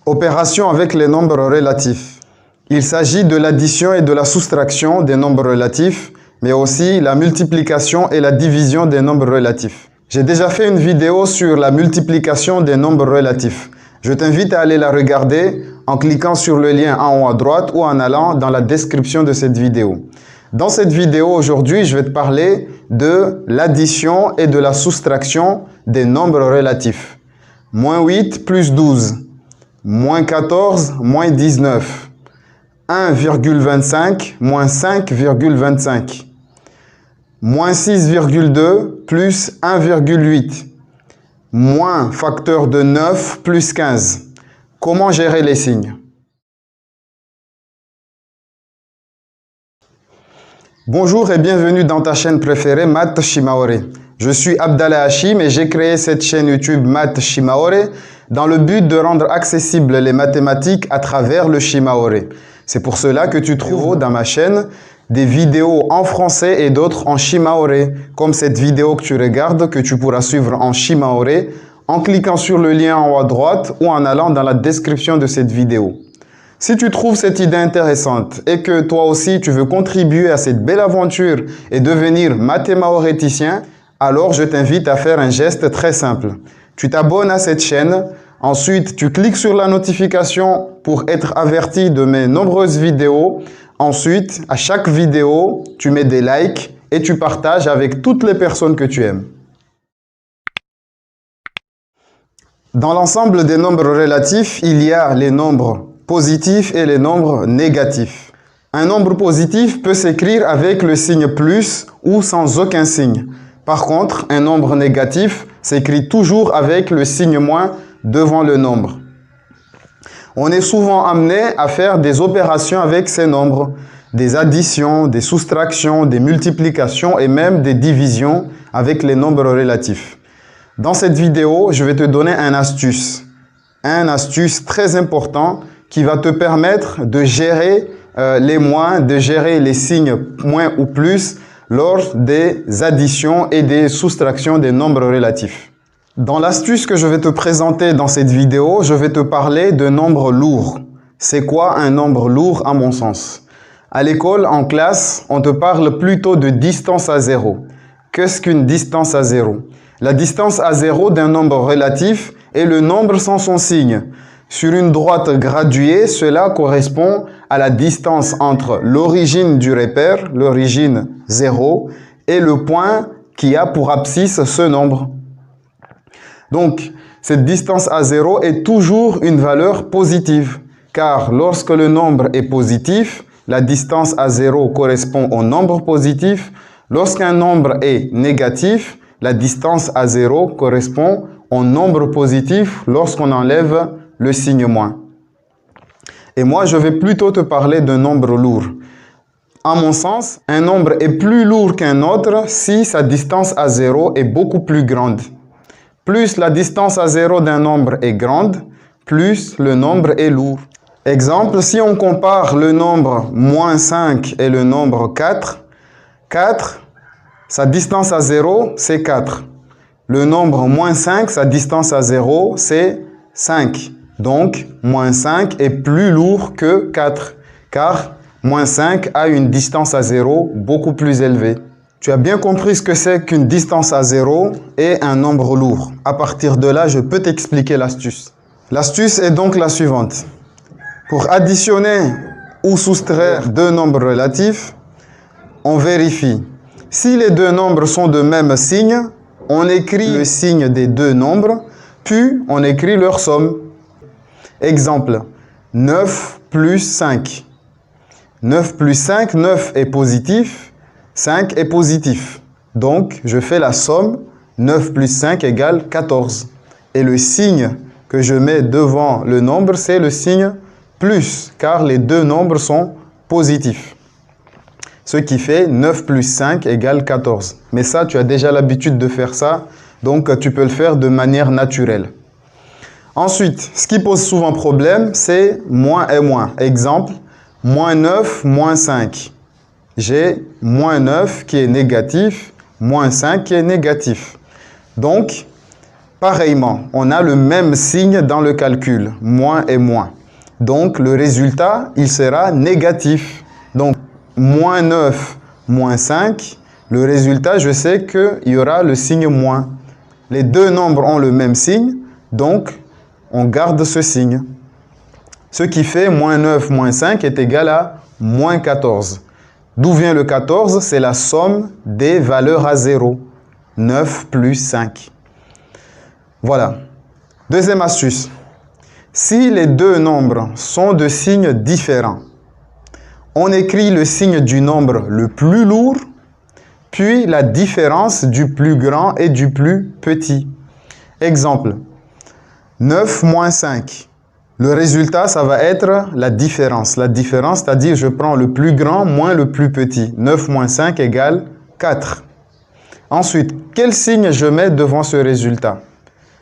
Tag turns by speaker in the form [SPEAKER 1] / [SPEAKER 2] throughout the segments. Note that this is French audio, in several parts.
[SPEAKER 1] Opération avec les nombres relatifs. Il s'agit de l'addition et de la soustraction des nombres relatifs, mais aussi la multiplication et la division des nombres relatifs. J'ai déjà fait une vidéo sur la multiplication des nombres relatifs. Je t'invite à aller la regarder en cliquant sur le lien en haut à droite ou en allant dans la description de cette vidéo. Dans cette vidéo aujourd'hui, je vais te parler de l'addition et de la soustraction des nombres relatifs. Moins 8 plus 12, moins 14, moins 19, 1,25 moins 5,25, moins 6,2 plus 1,8, moins facteur de 9 plus 15. Comment gérer les signes? Bonjour et bienvenue dans ta chaîne préférée Math Shimaore. Je suis Abdallah Hachim et j'ai créé cette chaîne YouTube Math Shimaore dans le but de rendre accessibles les mathématiques à travers le Shimaore. C'est pour cela que tu trouves dans ma chaîne des vidéos en français et d'autres en Shimaore, comme cette vidéo que tu regardes que tu pourras suivre en Shimaore en cliquant sur le lien en haut à droite ou en allant dans la description de cette vidéo. Si tu trouves cette idée intéressante et que toi aussi tu veux contribuer à cette belle aventure et devenir mathémaoréticien, alors je t'invite à faire un geste très simple. Tu t'abonnes à cette chaîne, ensuite tu cliques sur la notification pour être averti de mes nombreuses vidéos. Ensuite, à chaque vidéo, tu mets des likes et tu partages avec toutes les personnes que tu aimes. Dans l'ensemble des nombres relatifs, il y a les nombres positifs et les nombres négatifs. Un nombre positif peut s'écrire avec le signe plus ou sans aucun signe. Par contre, un nombre négatif s'écrit toujours avec le signe moins devant le nombre. On est souvent amené à faire des opérations avec ces nombres, des additions, des soustractions, des multiplications et même des divisions avec les nombres relatifs. Dans cette vidéo, je vais te donner une astuce très important qui va te permettre de gérer les moins, de gérer les signes moins ou plus lors des additions et des soustractions des nombres relatifs. Dans l'astuce que je vais te présenter dans cette vidéo, je vais te parler de nombres lourds. C'est quoi un nombre lourd à mon sens? À l'école, en classe, on te parle plutôt de distance à zéro. Qu'est-ce qu'une distance à zéro? La distance à zéro d'un nombre relatif est le nombre sans son signe. Sur une droite graduée, cela correspond à la distance entre l'origine du repère, l'origine 0, et le point qui a pour abscisse ce nombre. Donc, cette distance à 0 est toujours une valeur positive, car lorsque le nombre est positif, la distance à 0 correspond au nombre positif. Lorsqu'un nombre est négatif, la distance à 0 correspond au nombre positif lorsqu'on enlève le signe moins. Et moi, je vais plutôt te parler d'un nombre lourd. À mon sens, un nombre est plus lourd qu'un autre si sa distance à 0 est beaucoup plus grande. Plus la distance à 0 d'un nombre est grande, plus le nombre est lourd. Exemple, si on compare le nombre moins 5 et le nombre 4, 4, sa distance à 0, c'est 4. Le nombre moins 5, sa distance à 0, c'est 5. Donc, moins 5 est plus lourd que 4, car moins 5 a une distance à 0 beaucoup plus élevée. Tu as bien compris ce que c'est qu'une distance à 0 et un nombre lourd. À partir de là, je peux t'expliquer l'astuce. L'astuce est donc la suivante. Pour additionner ou soustraire deux nombres relatifs, on vérifie. Si les deux nombres sont de même signe, on écrit le signe des deux nombres, puis on écrit leur somme. Exemple, 9 plus 5. 9 plus 5, 9 est positif, 5 est positif. Donc, je fais la somme, 9 plus 5 égale 14. Et le signe que je mets devant le nombre, c'est le signe plus, car les deux nombres sont positifs. Ce qui fait 9 plus 5 égale 14. Mais ça, tu as déjà l'habitude de faire ça, donc tu peux le faire de manière naturelle. Ensuite, ce qui pose souvent problème, c'est moins et moins. Exemple, moins 9, moins 5. J'ai moins 9 qui est négatif, moins 5 qui est négatif. Donc, Pareillement, on a le même signe dans le calcul, moins et moins. Donc, le résultat, il sera négatif. Donc, moins 9, moins 5, le résultat, je sais qu'il y aura le signe moins. Les deux nombres ont le même signe, donc on garde ce signe. Ce qui fait moins 9, moins 5 est égal à moins 14. D'où vient le 14? C'est la somme des valeurs à 0. 9 plus 5. Voilà. Deuxième astuce. Si les deux nombres sont de signes différents, on écrit le signe du nombre le plus lourd, puis la différence du plus grand et du plus petit. Exemple, 9 moins 5. Le résultat, ça va être la différence. La différence, c'est-à-dire je prends le plus grand moins le plus petit. 9 moins 5 égale 4. Ensuite, quel signe je mets devant ce résultat?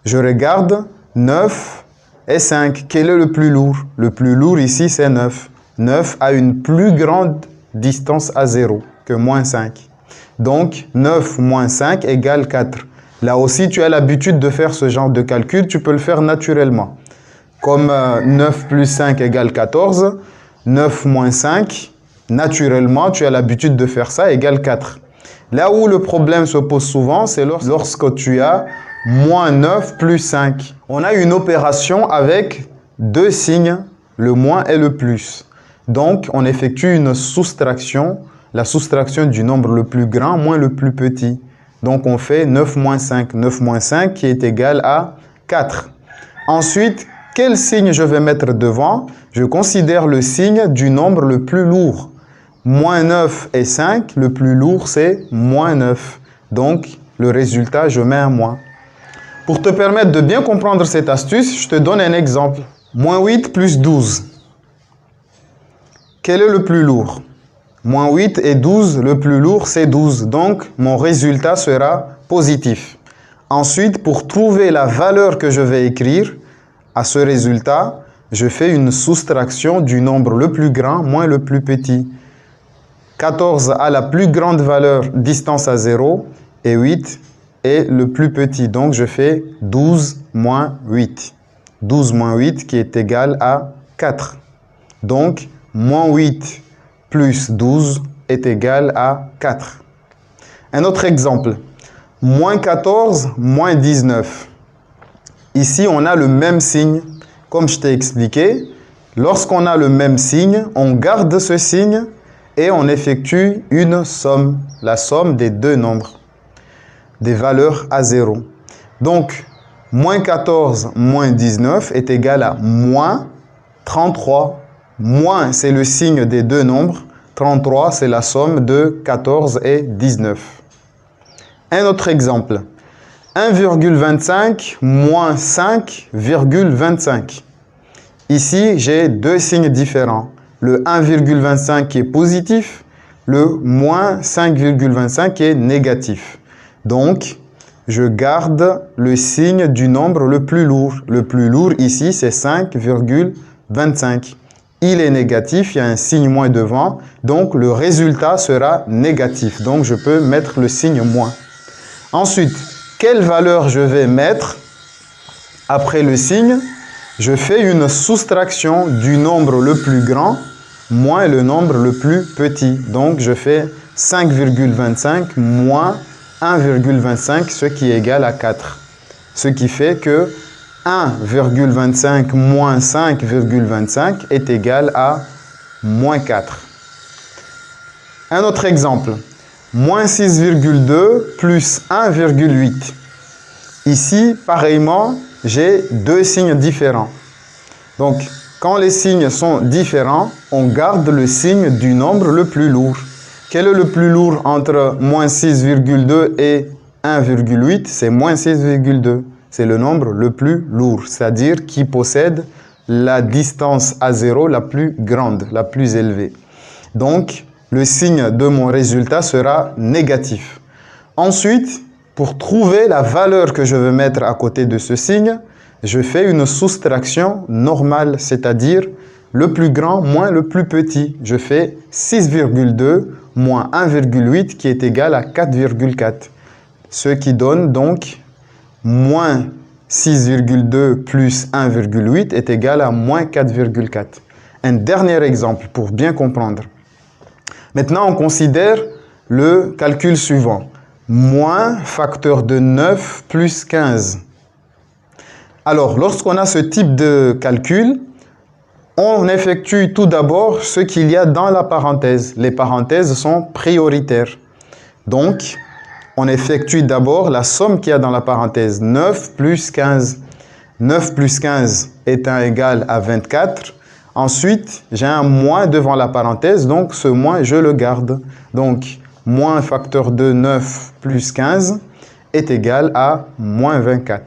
[SPEAKER 1] Je regarde 9 et 5. Quel est le plus lourd? Le plus lourd ici, c'est 9. 9 a une plus grande distance à 0 que moins 5. Donc, 9 moins 5 égale 4. Là aussi, tu as l'habitude de faire ce genre de calcul. Tu peux le faire naturellement. Comme 9 plus 5 égale 14, 9 moins 5, naturellement, tu as l'habitude de faire ça, égale 4. Là où le problème se pose souvent, c'est lorsque tu as moins 9 plus 5. On a une opération avec deux signes, le moins et le plus. Donc, on effectue une soustraction, la soustraction du nombre le plus grand moins le plus petit. Donc, on fait 9 moins 5. 9 moins 5 qui est égal à 4. Ensuite, quel signe je vais mettre devant? Je considère le signe du nombre le plus lourd. Moins 9 et 5, le plus lourd, c'est moins 9. Donc, le résultat, je mets un moins. Pour te permettre de bien comprendre cette astuce, je te donne un exemple. Moins 8 plus 12. Quel est le plus lourd? Moins 8 et 12, le plus lourd, c'est 12. Donc, mon résultat sera positif. Ensuite, pour trouver la valeur que je vais écrire à ce résultat, je fais une soustraction du nombre le plus grand moins le plus petit. 14 a la plus grande valeur, distance à 0, et 8 est le plus petit. Donc, je fais 12 moins 8. 12 moins 8 qui est égal à 4. Donc, moins 8 plus 12 est égal à 4. Un autre exemple. Moins 14, moins 19. Ici, on a le même signe. Comme je t'ai expliqué, lorsqu'on a le même signe, on garde ce signe et on effectue une somme. La somme des deux nombres, des valeurs à 0. Donc, moins 14, moins 19 est égal à moins 33. Moins, c'est le signe des deux nombres. 33, c'est la somme de 14 et 19. Un autre exemple. 1,25 moins 5,25. Ici, j'ai deux signes différents. Le 1,25 qui est positif, le moins 5,25 qui est négatif. Donc, je garde le signe du nombre le plus lourd. Le plus lourd ici, c'est 5,25. Il est négatif, il y a un signe moins devant, donc le résultat sera négatif. Donc, je peux mettre le signe moins. Ensuite, quelle valeur je vais mettre après le signe? Je fais une soustraction du nombre le plus grand moins le nombre le plus petit. Donc, je fais 5,25 moins 1,25, ce qui est égal à 4. Ce qui fait que 1,25 moins 5,25 est égal à moins 4. Un autre exemple. Moins 6,2 plus 1,8. Ici, pareillement, j'ai deux signes différents. Donc, quand les signes sont différents, on garde le signe du nombre le plus lourd. Quel est le plus lourd entre moins 6,2 et 1,8? C'est moins 6,2. C'est le nombre le plus lourd, c'est-à-dire qui possède la distance à 0 la plus grande, la plus élevée. Donc, le signe de mon résultat sera négatif. Ensuite, pour trouver la valeur que je veux mettre à côté de ce signe, je fais une soustraction normale, c'est-à-dire le plus grand moins le plus petit. Je fais 6,2 moins 1,8 qui est égal à 4,4. Ce qui donne donc moins 6,2 plus 1,8 est égal à moins 4,4. Un dernier exemple pour bien comprendre. Maintenant, on considère le calcul suivant. Moins facteur de 9 plus 15. Alors, lorsqu'on a ce type de calcul, on effectue tout d'abord ce qu'il y a dans la parenthèse. Les parenthèses sont prioritaires. Donc, on effectue d'abord la somme qu'il y a dans la parenthèse. 9 plus 15. 9 plus 15 est égal à 24. Ensuite, j'ai un moins devant la parenthèse, donc ce moins, je le garde. Donc, moins facteur de 9 plus 15 est égal à moins 24.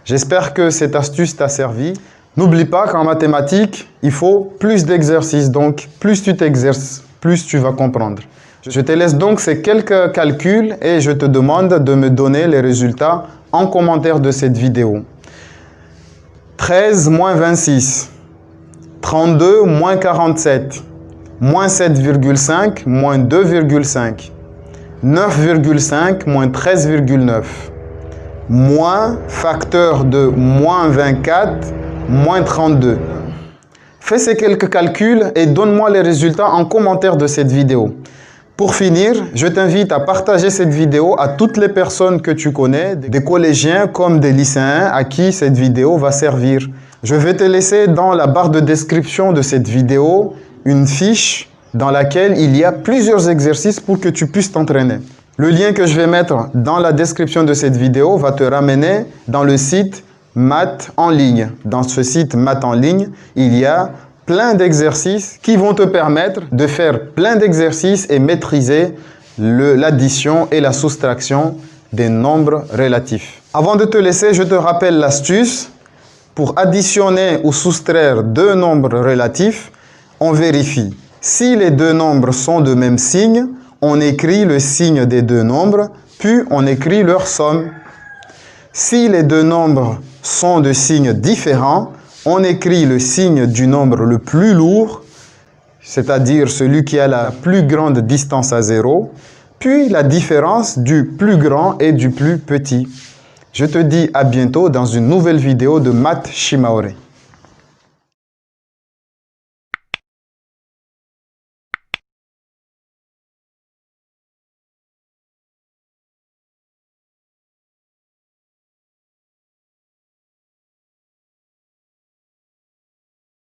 [SPEAKER 1] J'espère que cette astuce t'a servi. N'oublie pas qu'en mathématiques, il faut plus d'exercices. Donc, plus tu t'exerces, plus tu vas comprendre. Je te laisse donc ces quelques calculs et je te demande de me donner les résultats en commentaire de cette vidéo. 13 moins 26. 32 moins 47, moins 7,5, moins 2,5, 9,5 moins 13,9, moins facteur de moins 24, moins 32. Fais ces quelques calculs et donne-moi les résultats en commentaire de cette vidéo. Pour finir, je t'invite à partager cette vidéo à toutes les personnes que tu connais, des collégiens comme des lycéens à qui cette vidéo va servir. Je vais te laisser dans la barre de description de cette vidéo une fiche dans laquelle il y a plusieurs exercices pour que tu puisses t'entraîner. Le lien que je vais mettre dans la description de cette vidéo va te ramener dans le site Maths en ligne. Dans ce site Maths en ligne, il y a plein d'exercices qui vont te permettre de faire plein d'exercices et maîtriser l'addition et la soustraction des nombres relatifs. Avant de te laisser, je te rappelle l'astuce. Pour additionner ou soustraire deux nombres relatifs, on vérifie. Si les deux nombres sont de même signe, on écrit le signe des deux nombres, puis on écrit leur somme. Si les deux nombres sont de signes différents, on écrit le signe du nombre le plus lourd, c'est-à-dire celui qui a la plus grande distance à 0, puis la différence du plus grand et du plus petit. Je te dis à bientôt dans une nouvelle vidéo de Maths Shimaoré.